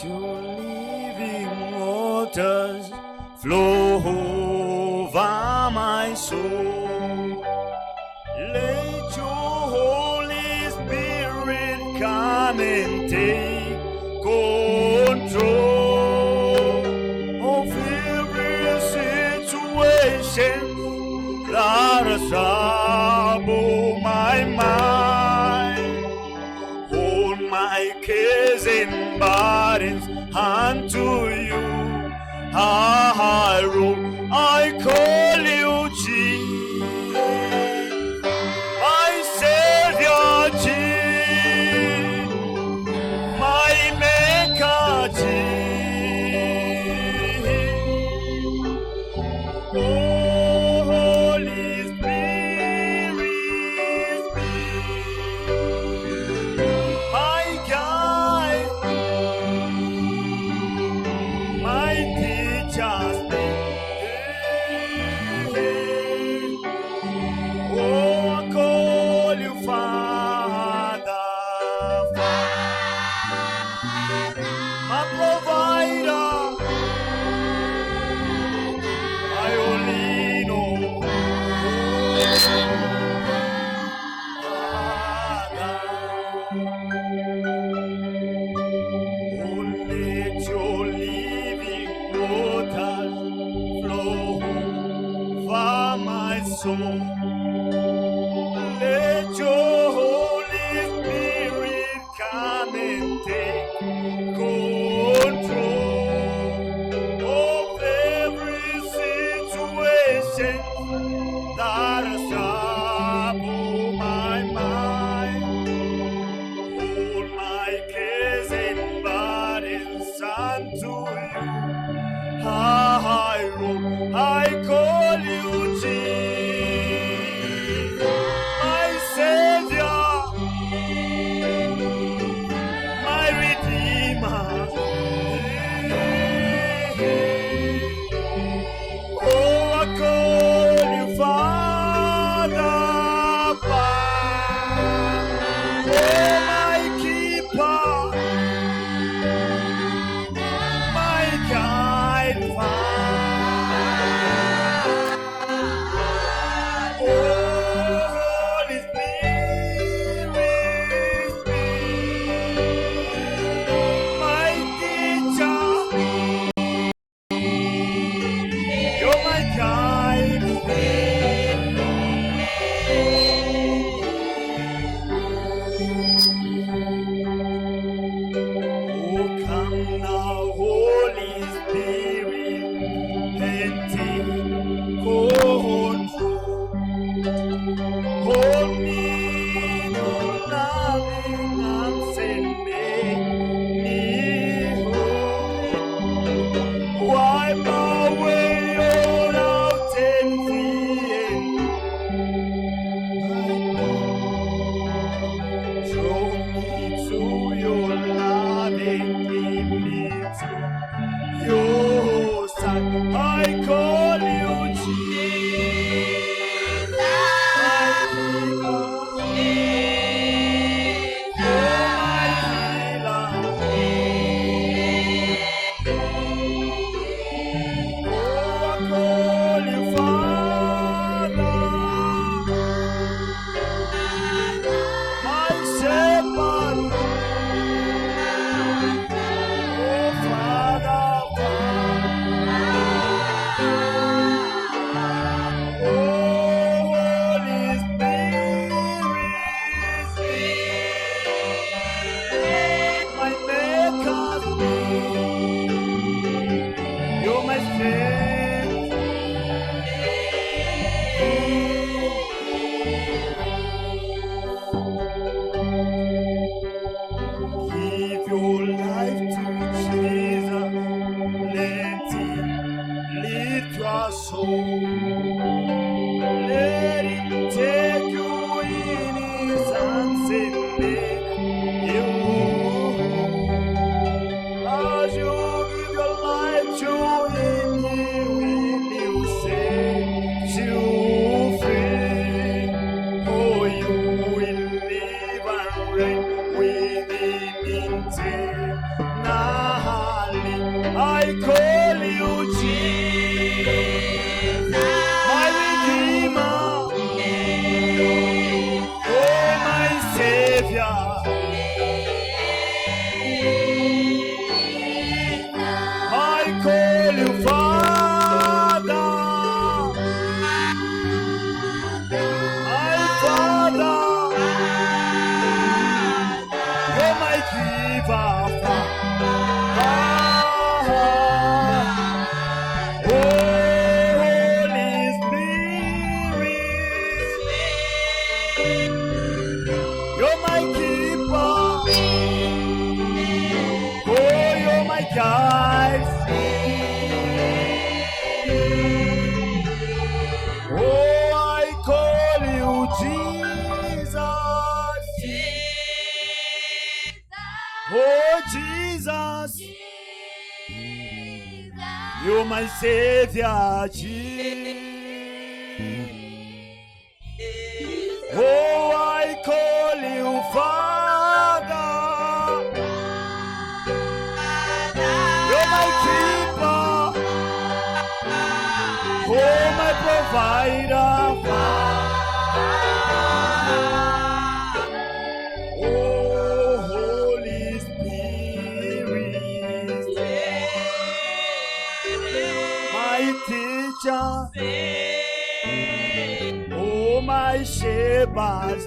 your living waters flow over my soul. Let your Holy Spirit come and take control of every situation that has troubled my mind. Hold my cares and burdens unto you. I roll, I call you Jesus, my Savior Jesus, my Maker Jesus. Oh, Holy Spirit, my guide, my teacher. Oh, I call you Father, my provider, my only know. Oh, let your living waters flow over my soul. Let your Holy Spirit come and take control of every situation that has troubled my mind. Hold my cares and burdens unto you. I call you Jesus, my Savior, my Redeemer. Oh, I call you Father, oh, my keeper, my guide, Holy Spirit, my teacher, you're my guide. Oh, come now, Holy Spirit, and take control. Hold me in your loving arms and make me whole. Wipe away all doubt and fear. Draw me to your love and keep me to your side. I call you Jesus, my healer, oh, I call you Father, my shepherd, oh, Father, oh, Holy Spirit, my Maker, you're my strength. Give your life to Jesus, let him lead your soul. Let him take you in his arms and make you whole. As you give your life to him, he will set you free. Oh, you will live and reign with him in eternity. You're my Savior, Jesus. Oh, I call you Father. You're my keeper. Oh, my provider, oh, Holy Spirit, my teacher, oh, my shepherd,